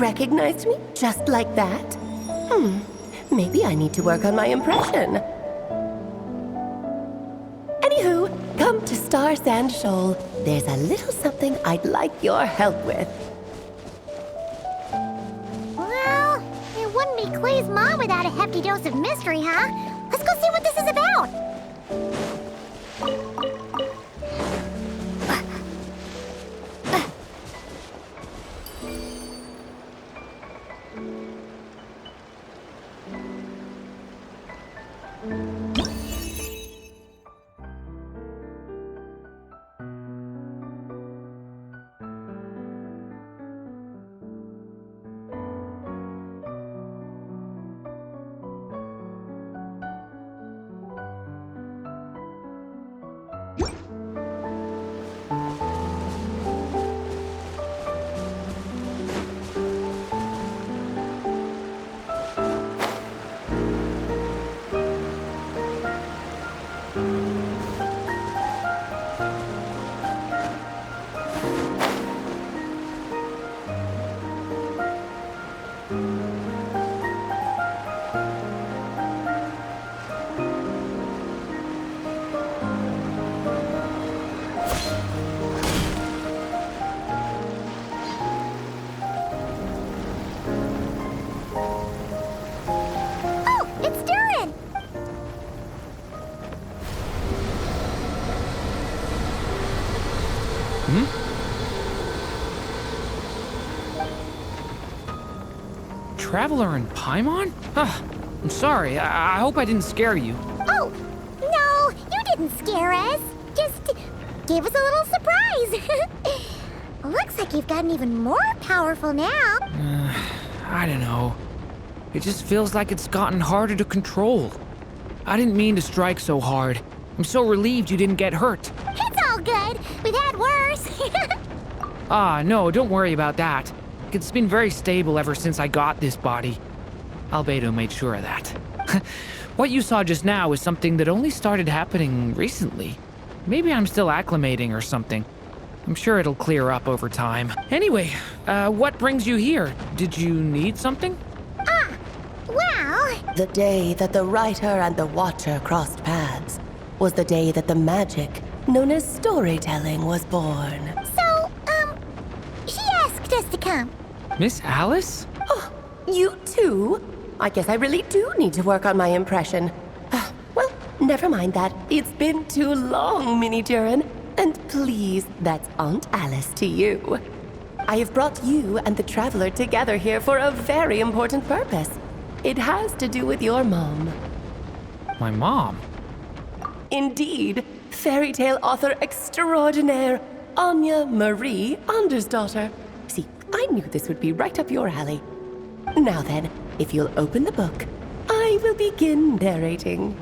recognized me just like that? Maybe I need to work on my impression. Anywho, come to Star Sand Shoal. There's a little something I'd like your help with. Well, it wouldn't be Clay's mom without a hefty dose of mystery, huh? Let's go see what this is about. Traveler in Paimon? I'm sorry. I hope I didn't scare you. Oh, no, you didn't scare us. Just gave us a little surprise. Looks like you've gotten even more powerful now. I don't know. It just feels like it's gotten harder to control. I didn't mean to strike so hard. I'm so relieved you didn't get hurt. It's all good. We've had worse. No, don't worry about that. It's been very stable ever since I got this body. Albedo made sure of that. What you saw just now is something that only started happening recently. Maybe I'm still acclimating or something. I'm sure it'll clear up over time. Anyway, what brings you here? Did you need something? Well... The day that the writer and the watcher crossed paths was the day that the magic known as storytelling was born. So, she asked us to come. Miss Alice? Oh, you too? I guess I really do need to work on my impression. Well, never mind that. It's been too long, Mini Durin. And please, that's Aunt Alice to you. I have brought you and the Traveler together here for a very important purpose. It has to do with your mom. My mom? Indeed, fairy tale author extraordinaire, Anya Marie Andersdottir. See, I knew this would be right up your alley. Now then, if you'll open the book, I will begin narrating.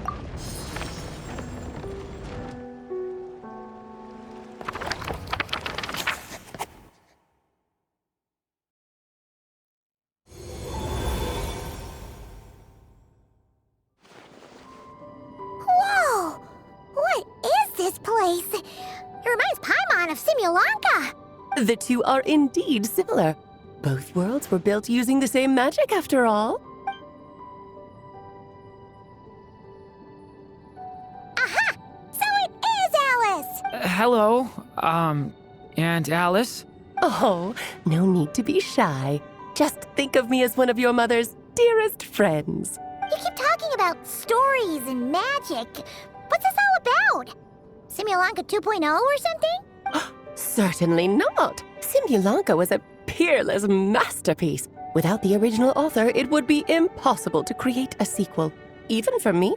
Whoa! What is this place? It reminds Paimon of Simulanka. The two are indeed similar. Both worlds were built using the same magic, after all. Aha! So it is Alice! Hello, Aunt Alice? Oh, no need to be shy. Just think of me as one of your mother's dearest friends. You keep talking about stories and magic. What's this all about? Simulanka 2.0 or something? Certainly not. Simulanka was a peerless masterpiece. Without the original author, it would be impossible to create a sequel, even for me.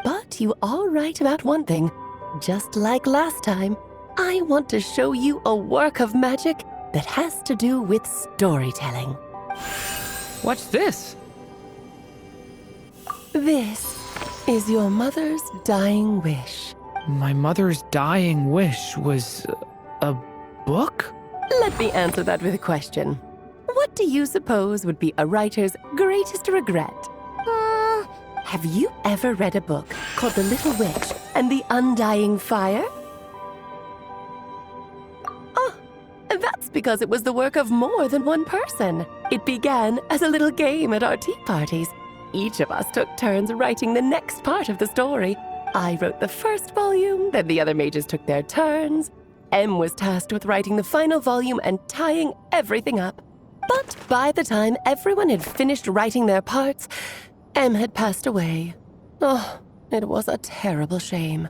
But you are right about one thing. Just like last time, I want to show you a work of magic that has to do with storytelling. What's this? This is your mother's dying wish. My mother's dying wish was a book? Let me answer that with a question. What do you suppose would be a writer's greatest regret? Have you ever read a book called The Little Witch and the Undying Fire? Oh, that's because it was the work of more than one person. It began as a little game at our tea parties. Each of us took turns writing the next part of the story. I wrote the first volume, then the other mages took their turns. Em was tasked with writing the final volume and tying everything up. But by the time everyone had finished writing their parts, Em had passed away. Oh, it was a terrible shame.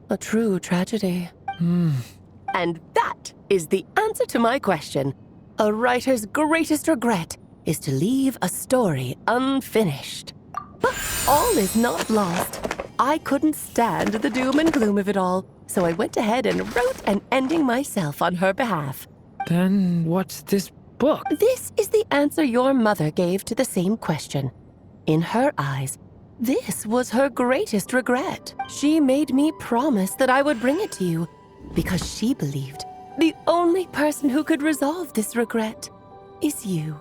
A true tragedy. And that is the answer to my question. A writer's greatest regret is to leave a story unfinished. But all is not lost. I couldn't stand the doom and gloom of it all, so I went ahead and wrote an ending myself on her behalf. Then what's this book? This is the answer your mother gave to the same question. In her eyes, this was her greatest regret. She made me promise that I would bring it to you because she believed the only person who could resolve this regret is you.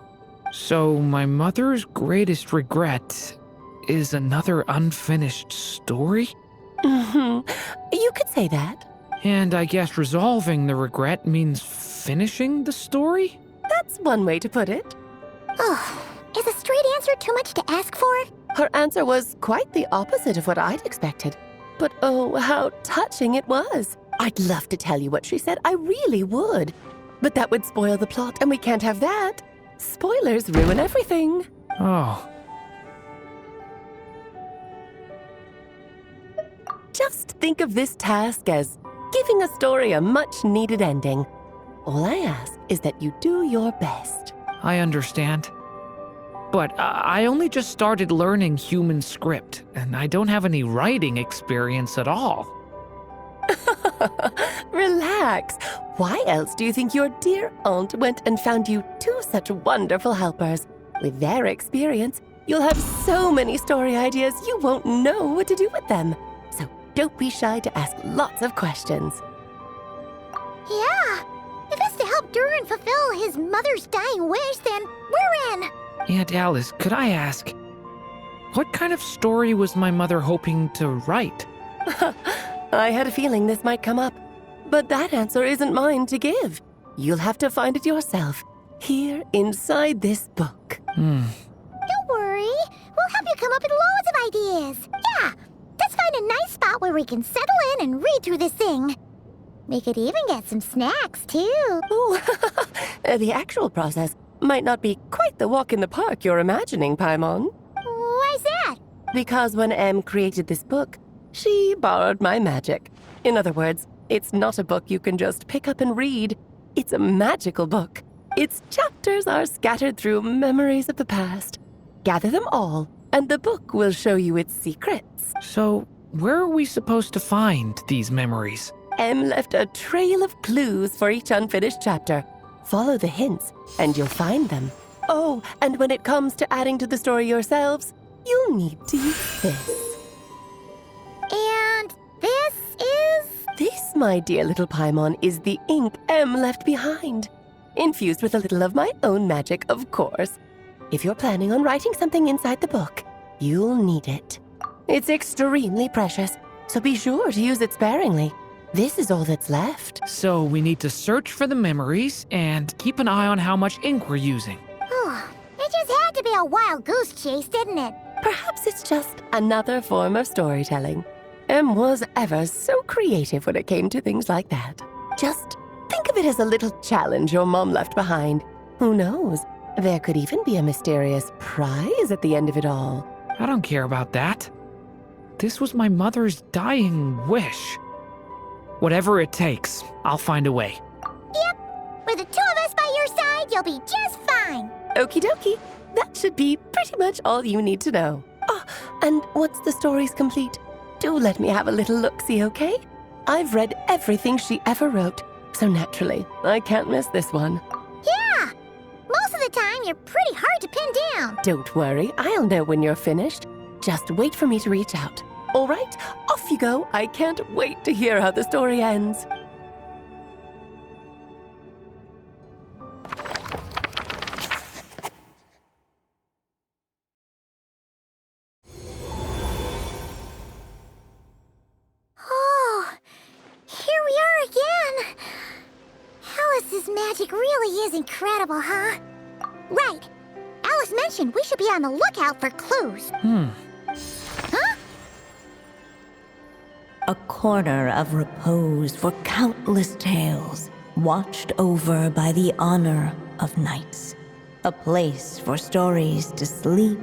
So my mother's greatest regret is another unfinished story? You could say that. And I guess resolving the regret means finishing the story? That's one way to put it. Oh, is a straight answer too much to ask for? Her answer was quite the opposite of what I'd expected. But oh, how touching it was. I'd love to tell you what she said, I really would. But that would spoil the plot, and we can't have that. Spoilers ruin everything. Oh. Just think of this task as giving a story a much-needed ending. All I ask is that you do your best. I understand. But I only just started learning human script, and I don't have any writing experience at all. Relax. Why else do you think your dear aunt went and found you two such wonderful helpers? With their experience, you'll have so many story ideas you won't know what to do with them. So don't be shy to ask lots of questions. Yeah. If it's to help Durin fulfill his mother's dying wish, then we're in. Aunt Alice, could I ask, what kind of story was my mother hoping to write? I had a feeling this might come up, but that answer isn't mine to give. You'll have to find it yourself, here inside this book. Don't worry. We'll help you come up with loads of ideas. Yeah. Let's find a nice spot where we can settle in and read through this thing. We could even get some snacks, too. Ooh, the actual process might not be quite the walk in the park you're imagining, Paimon. Why's that? Because when Em created this book, she borrowed my magic. In other words, it's not a book you can just pick up and read. It's a magical book. Its chapters are scattered through memories of the past. Gather them all, and the book will show you its secrets. So, where are we supposed to find these memories? Em left a trail of clues for each unfinished chapter. Follow the hints, and you'll find them. Oh, and when it comes to adding to the story yourselves, you'll need to use this. And this is? This, my dear little Paimon, is the ink Em left behind. Infused with a little of my own magic, of course. If you're planning on writing something inside the book, you'll need it. It's extremely precious, so be sure to use it sparingly. This is all that's left. So we need to search for the memories and keep an eye on how much ink we're using. Oh, it just had to be a wild goose chase, didn't it? Perhaps it's just another form of storytelling. Em was ever so creative when it came to things like that. Just think of it as a little challenge your mom left behind. Who knows? There could even be a mysterious prize at the end of it all. I don't care about that. This was my mother's dying wish. Whatever it takes, I'll find a way. Yep. With the two of us by your side, you'll be just fine. Okie dokie. That should be pretty much all you need to know. Oh, and once the story's complete, do let me have a little look-see, okay? I've read everything she ever wrote, so naturally, I can't miss this one. Yeah. Most of the time, you're pretty hard to pin down. Don't worry, I'll know when you're finished. Just wait for me to reach out. All right, off you go. I can't wait to hear how the story ends. Oh, here we are again. Alice's magic really is incredible, huh? Right. was mentioned we should be on the lookout for clues. Huh? A corner of repose for countless tales, watched over by the honor of knights. A place for stories to sleep,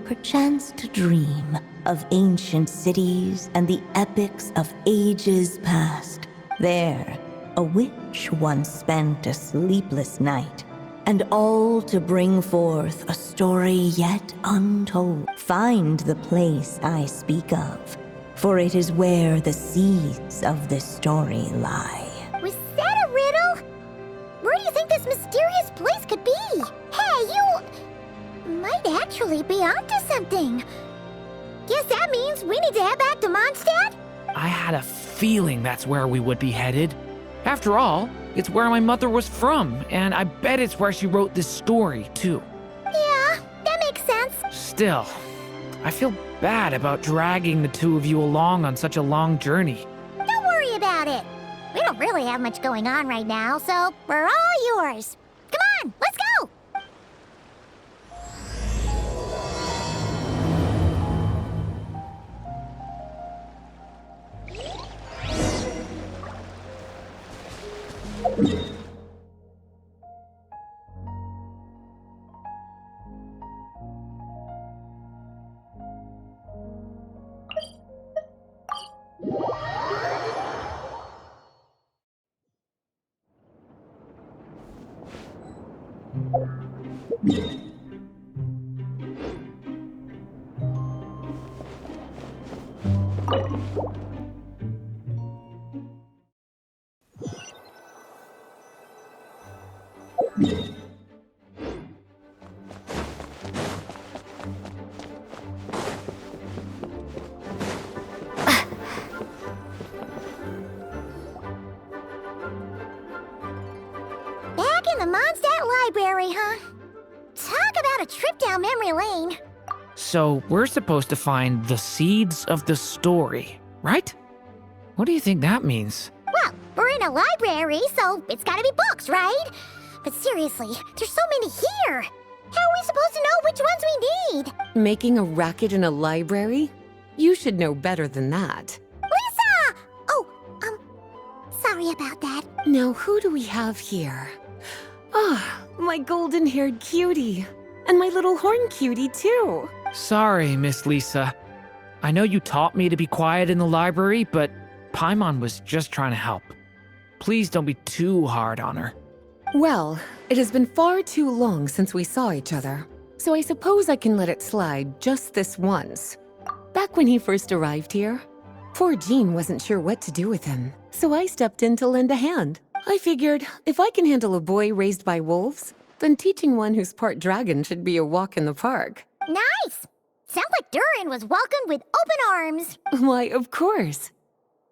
perchance to dream of ancient cities and the epics of ages past. There, a witch once spent a sleepless night, and all to bring forth a story yet untold. Find the place I speak of, for it is where the seeds of this story lie. Was that a riddle? Where do you think this mysterious place could be? Hey, you might actually be onto something. Guess that means we need to head back to Mondstadt? I had a feeling that's where we would be headed. After all, it's where my mother was from, and I bet it's where she wrote this story, too. Yeah, that makes sense. Still, I feel bad about dragging the two of you along on such a long journey. Don't worry about it. We don't really have much going on right now, so we're all yours. Come on, let's go! Back in the Mondstadt Library, huh? Talk about a trip down memory lane. So, we're supposed to find the seeds of the story, right? What do you think that means? Well, we're in a library, so it's gotta be books, right? But seriously, there's so many here. How are we supposed to know which ones we need? Making a racket in a library? You should know better than that. Lisa! Oh, sorry about that. Now, who do we have here? Ah, my golden-haired cutie. And my little horn cutie, too. Sorry, Miss Lisa. I know you taught me to be quiet in the library, but Paimon was just trying to help. Please don't be too hard on her. Well, it has been far too long since we saw each other, so I suppose I can let it slide just this once. Back when he first arrived here, poor Jean wasn't sure what to do with him, so I stepped in to lend a hand. I figured, if I can handle a boy raised by wolves, then teaching one who's part dragon should be a walk in the park. Nice! Sounds like Durin was welcomed with open arms. Why, of course.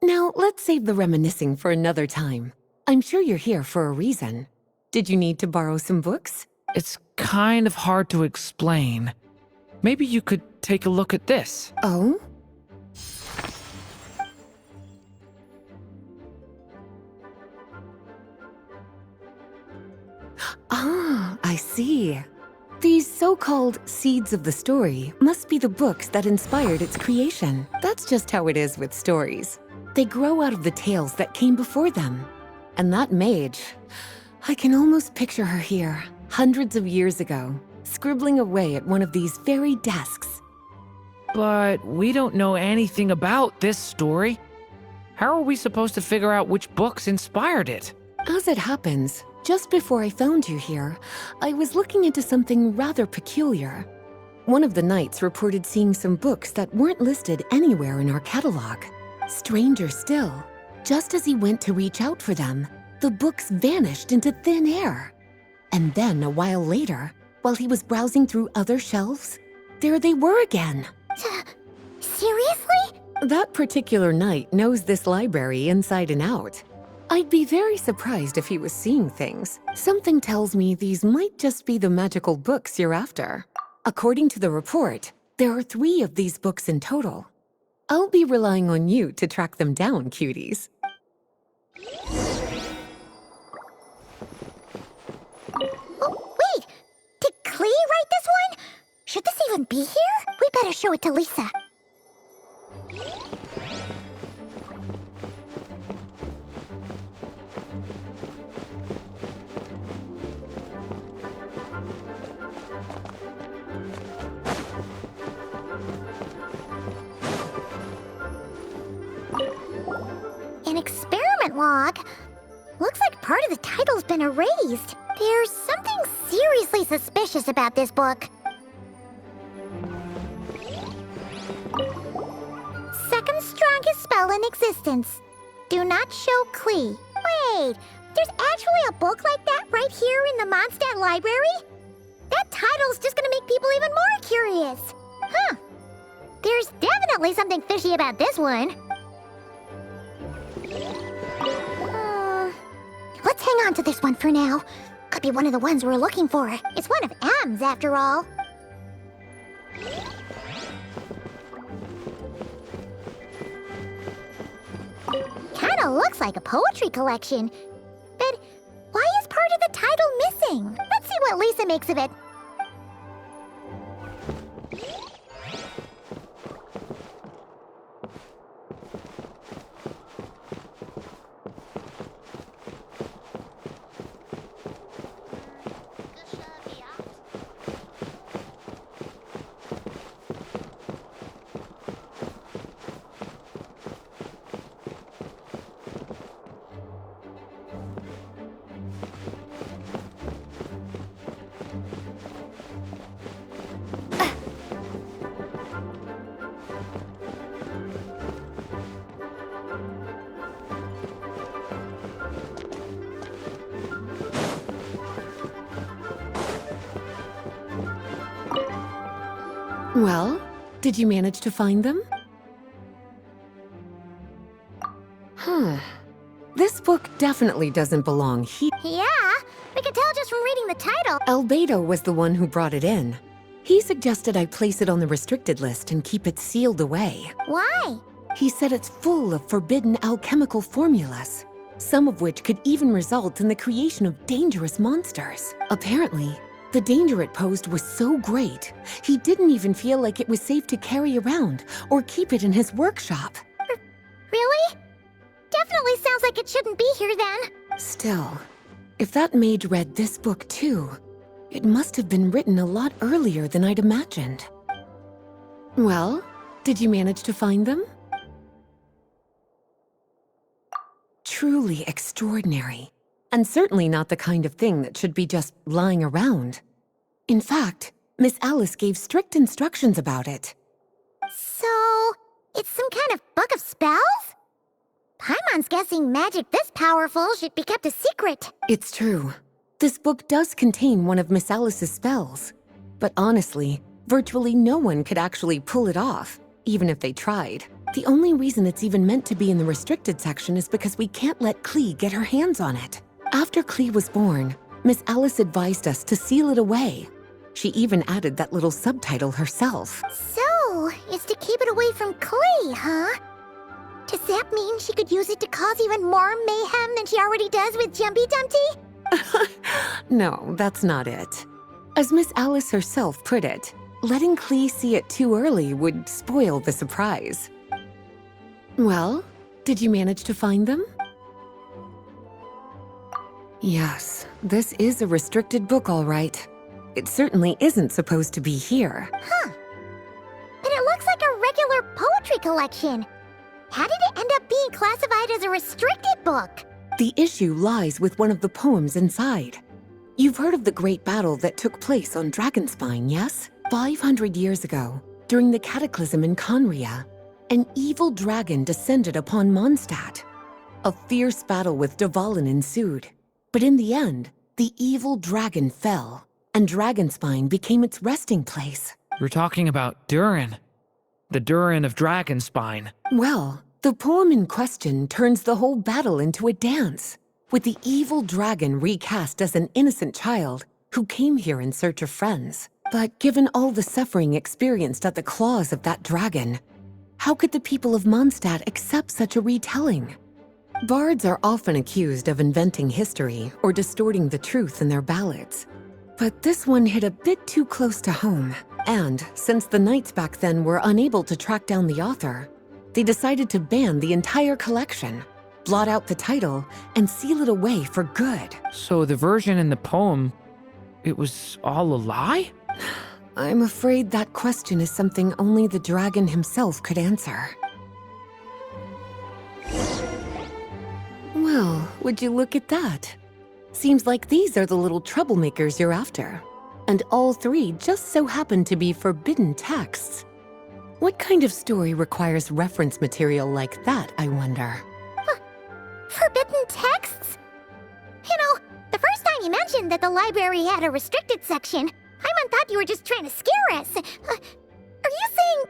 Now, let's save the reminiscing for another time. I'm sure you're here for a reason. Did you need to borrow some books? It's kind of hard to explain. Maybe you could take a look at this. Oh? Ah, I see. These so-called seeds of the story must be the books that inspired its creation. That's just how it is with stories. They grow out of the tales that came before them. And that mage, I can almost picture her here, hundreds of years ago, scribbling away at one of these very desks. But we don't know anything about this story. How are we supposed to figure out which books inspired it? As it happens, just before I found you here, I was looking into something rather peculiar. One of the knights reported seeing some books that weren't listed anywhere in our catalog. Stranger still, just as he went to reach out for them, the books vanished into thin air. And then a while later, while he was browsing through other shelves, there they were again. Seriously? That particular knight knows this library inside and out. I'd be very surprised if he was seeing things. Something tells me these might just be the magical books you're after. According to the report, there are 3 of these books in total. I'll be relying on you to track them down, cuties. Oh, wait! Did Klee write this one? Should this even be here? We better show it to Lisa. An experiment log? Looks like part of the title's been erased. There's something seriously suspicious about this book. Second strongest spell in existence. Do not show Klee. Wait, there's actually a book like that right here in the Mondstadt library? That title's just gonna make people even more curious. Huh. There's definitely something fishy about this one. Let's hang on to this one for now. Could be one of the ones we're looking for. It's one of M's, after all. Kinda looks like a poetry collection. But why is part of the title missing? Let's see what Lisa makes of it. Well, did you manage to find them? This book definitely doesn't belong here. Yeah, we can tell just from reading the title. Albedo was the one who brought it in. He suggested I place it on the restricted list and keep it sealed away. Why? He said it's full of forbidden alchemical formulas, some of which could even result in the creation of dangerous monsters. Apparently, the danger it posed was so great, he didn't even feel like it was safe to carry around or keep it in his workshop. Really? Definitely sounds like it shouldn't be here then. Still, if that mage read this book too, it must have been written a lot earlier than I'd imagined. Well, did you manage to find them? Truly extraordinary, and certainly not the kind of thing that should be just lying around. In fact, Miss Alice gave strict instructions about it. So, it's some kind of book of spells? Paimon's guessing magic this powerful should be kept a secret. It's true. This book does contain one of Miss Alice's spells. But honestly, virtually no one could actually pull it off, even if they tried. The only reason it's even meant to be in the restricted section is because we can't let Klee get her hands on it. After Klee was born, Miss Alice advised us to seal it away. She even added that little subtitle herself. So, it's to keep it away from Klee, huh? Does that mean she could use it to cause even more mayhem than she already does with Jumpy Dumpty? No, that's not it. As Miss Alice herself put it, letting Klee see it too early would spoil the surprise. Well, did you manage to find them? Yes, this is a restricted book, all right. It certainly isn't supposed to be here. Huh. But it looks like a regular poetry collection. How did it end up being classified as a restricted book? The issue lies with one of the poems inside. You've heard of the great battle that took place on Dragonspine, yes? 500 years ago, during the cataclysm in Conria, an evil dragon descended upon Mondstadt. A fierce battle with Dvalin ensued. But in the end, the evil dragon fell, and Dragonspine became its resting place. We're talking about Durin. The Durin of Dragonspine. Well, the poem in question turns the whole battle into a dance, with the evil dragon recast as an innocent child who came here in search of friends. But given all the suffering experienced at the claws of that dragon, how could the people of Mondstadt accept such a retelling? Bards are often accused of inventing history or distorting the truth in their ballads. But this one hit a bit too close to home. And since the knights back then were unable to track down the author, they decided to ban the entire collection, blot out the title, and seal it away for good. So the version in the poem, it was all a lie? I'm afraid that question is something only the dragon himself could answer. Well, would you look at that? Seems like these are the little troublemakers you're after. And all three just so happen to be forbidden texts. What kind of story requires reference material like that, I wonder? Forbidden texts? You know, the first time you mentioned that the library had a restricted section, I thought you were just trying to scare us. Are you saying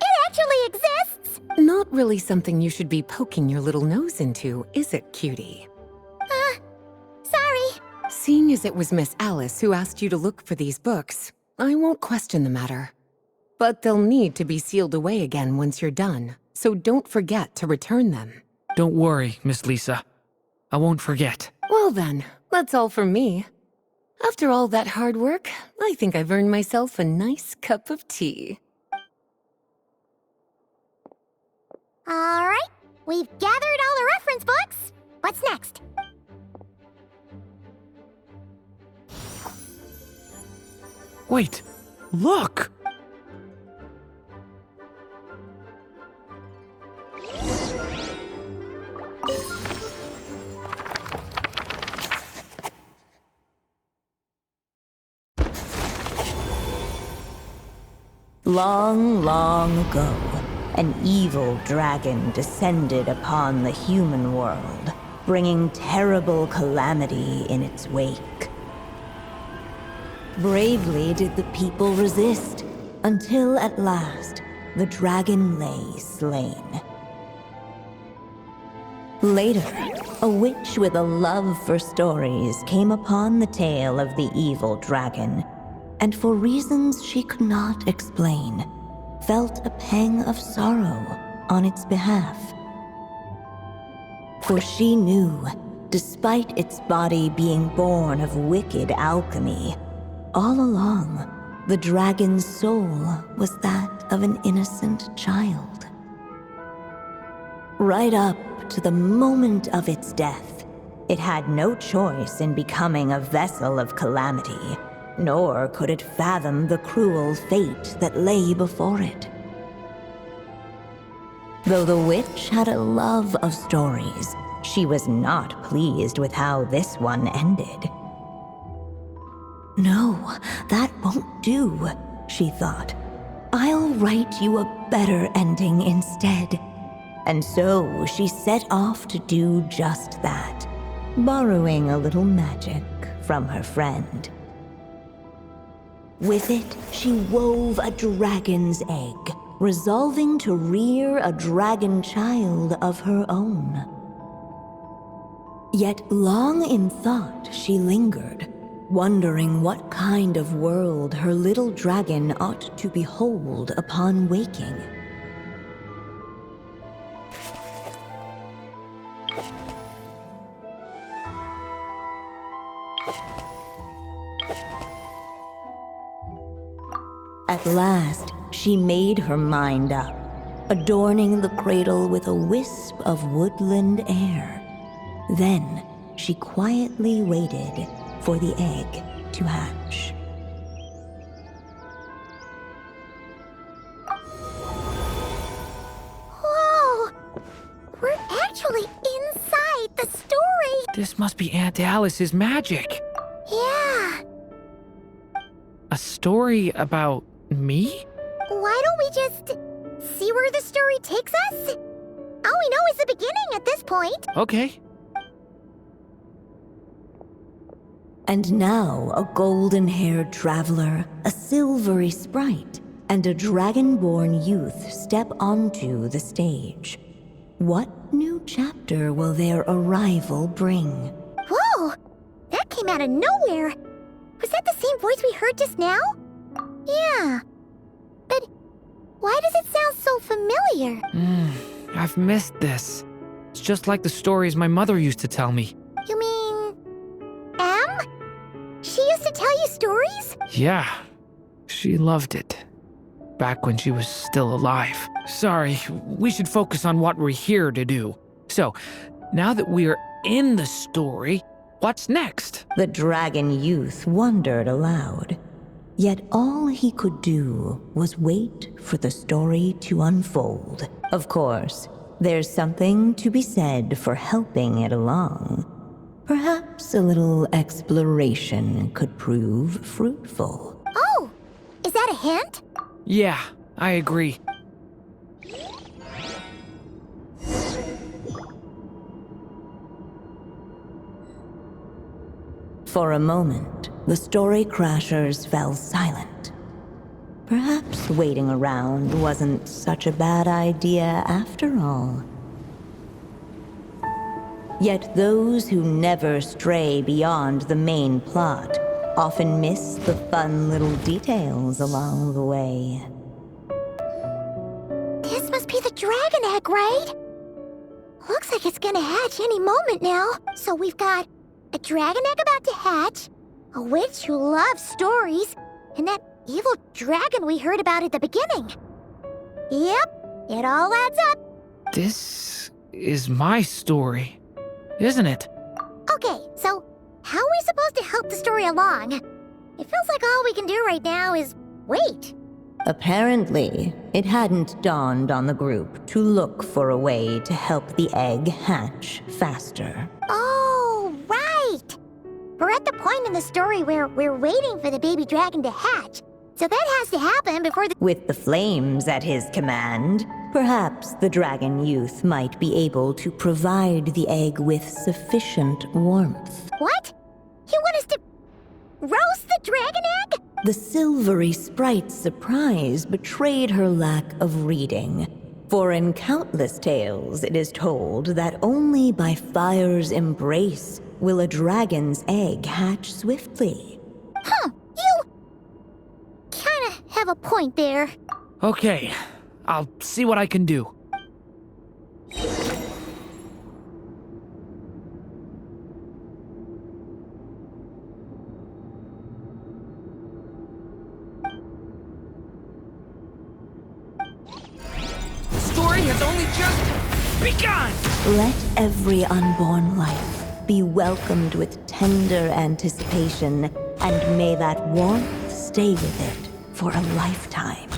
it actually exists? Not really something you should be poking your little nose into, is it, cutie? Sorry. Seeing as it was Miss Alice who asked you to look for these books, I won't question the matter. But they'll need to be sealed away again once you're done, so don't forget to return them. Don't worry, Miss Lisa. I won't forget. Well then, that's all from me. After all that hard work, I think I've earned myself a nice cup of tea. All right, we've gathered all the reference books. What's next? Wait, look! Long, long ago, an evil dragon descended upon the human world, bringing terrible calamity in its wake. Bravely did the people resist, until at last, the dragon lay slain. Later, a witch with a love for stories came upon the tale of the evil dragon, and for reasons she could not explain, felt a pang of sorrow on its behalf. For she knew, despite its body being born of wicked alchemy, all along, the dragon's soul was that of an innocent child. Right up to the moment of its death, it had no choice in becoming a vessel of calamity, nor could it fathom the cruel fate that lay before it. Though the witch had a love of stories, she was not pleased with how this one ended. No, that won't do, she thought. I'll write you a better ending instead. And so she set off to do just that, borrowing a little magic from her friend. With it, she wove a dragon's egg, resolving to rear a dragon child of her own. Yet long in thought she lingered, wondering what kind of world her little dragon ought to behold upon waking. At last, she made her mind up, adorning the cradle with a wisp of woodland air. Then, she quietly waited for the egg to hatch. Whoa! We're actually inside the story! This must be Aunt Alice's magic. Yeah. A story about me? Why don't we just see where the story takes us? All we know is the beginning at this point. Okay. And now a golden-haired traveler, a silvery sprite, and a dragon-born youth step onto the stage. What new chapter will their arrival bring? Whoa! That came out of nowhere! Was that the same voice we heard just now? Yeah. But why does it sound so familiar? I've missed this. It's just like the stories my mother used to tell me. You mean... Em? She used to tell you stories? Yeah. She loved it. Back when she was still alive. Sorry, we should focus on what we're here to do. So, now that we're in the story, what's next? The dragon youth wondered aloud. Yet all he could do was wait for the story to unfold. Of course, there's something to be said for helping it along. Perhaps a little exploration could prove fruitful. Oh, is that a hint? Yeah, I agree. For a moment, the story crashers fell silent. Perhaps waiting around wasn't such a bad idea after all. Yet those who never stray beyond the main plot often miss the fun little details along the way. This must be the dragon egg, right? Looks like it's gonna hatch any moment now. So we've got a dragon egg about to hatch, a witch who loves stories, and that evil dragon we heard about at the beginning. Yep, it all adds up. This is my story, isn't it? Okay, so how are we supposed to help the story along? It feels like all we can do right now is wait. Apparently, it hadn't dawned on the group to look for a way to help the egg hatch faster. Oh, right! We're at the point in the story where we're waiting for the baby dragon to hatch. So that has to happen before the— With the flames at his command, perhaps the dragon youth might be able to provide the egg with sufficient warmth. What? You want us to roast the dragon egg? The silvery sprite's surprise betrayed her lack of reading. For in countless tales it is told that only by fire's embrace will a dragon's egg hatch swiftly. Huh, you kinda have a point there. Okay, I'll see what I can do. The story has only just begun! Let every unborn life be welcomed with tender anticipation, and may that warmth stay with it for a lifetime.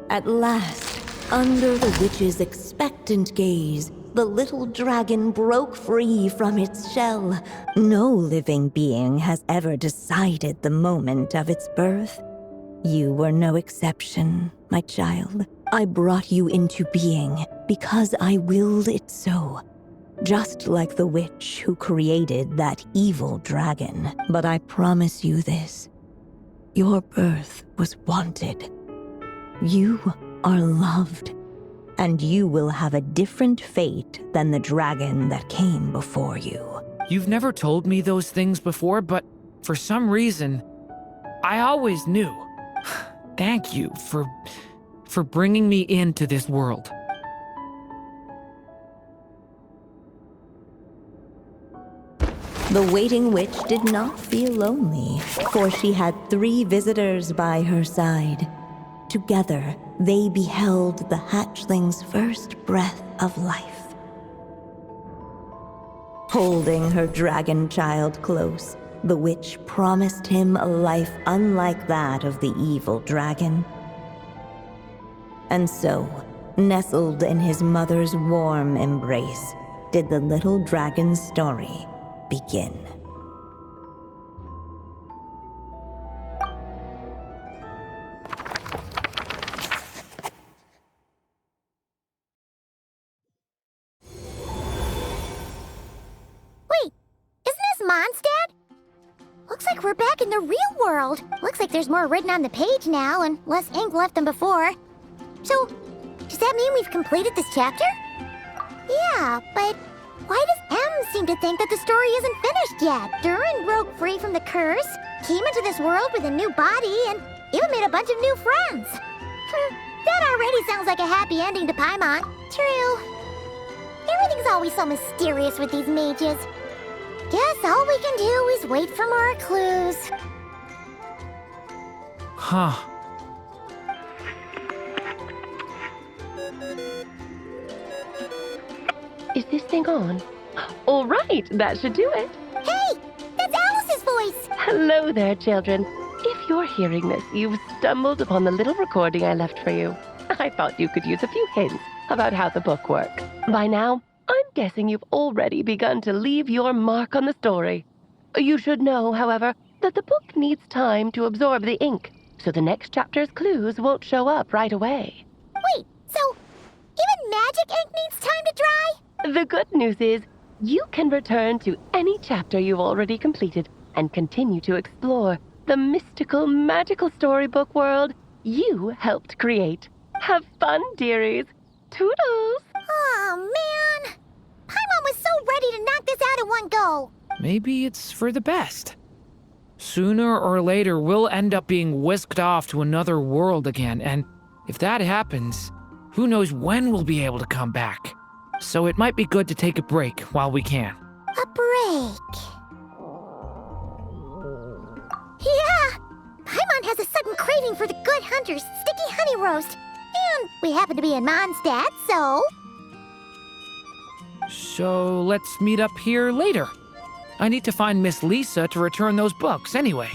At last, under the witch's expectant gaze, the little dragon broke free from its shell. No living being has ever decided the moment of its birth. You were no exception, my child. I brought you into being because I willed it so. Just like the witch who created that evil dragon. But I promise you this. Your birth was wanted. You are loved. And you will have a different fate than the dragon that came before you. You've never told me those things before, but for some reason, I always knew. Thank you for bringing me into this world. The waiting witch did not feel lonely, for she had 3 visitors by her side. Together, they beheld the hatchling's first breath of life. Holding her dragon child close, the witch promised him a life unlike that of the evil dragon. And so, nestled in his mother's warm embrace, did the little dragon's story begin. Wait, isn't this Mondstadt? Looks like we're back in the real world. Looks like there's more written on the page now and less ink left than before. So, does that mean we've completed this chapter? Yeah, but why does M seem to think that the story isn't finished yet? Durin broke free from the curse, came into this world with a new body, and even made a bunch of new friends. That already sounds like a happy ending to Paimon. True. Everything's always so mysterious with these mages. Guess all we can do is wait for more clues. Huh. Is this thing on? All right, that should do it. Hey, that's Alice's voice. Hello there, children. If you're hearing this, you've stumbled upon the little recording I left for you. I thought you could use a few hints about how the book works. By now, I'm guessing you've already begun to leave your mark on the story. You should know, however, that the book needs time to absorb the ink, so the next chapter's clues won't show up right away. Wait, so even magic ink needs time to dry? The good news is, you can return to any chapter you've already completed and continue to explore the mystical, magical storybook world you helped create. Have fun, dearies. Toodles! Oh, man. Paimon was so ready to knock this out in one go. Maybe it's for the best. Sooner or later, we'll end up being whisked off to another world again, and if that happens, who knows when we'll be able to come back. So it might be good to take a break while we can. A break. Yeah! Paimon has a sudden craving for the Good Hunter's sticky honey roast. And we happen to be in Mondstadt, so... So let's meet up here later. I need to find Miss Lisa to return those books anyway.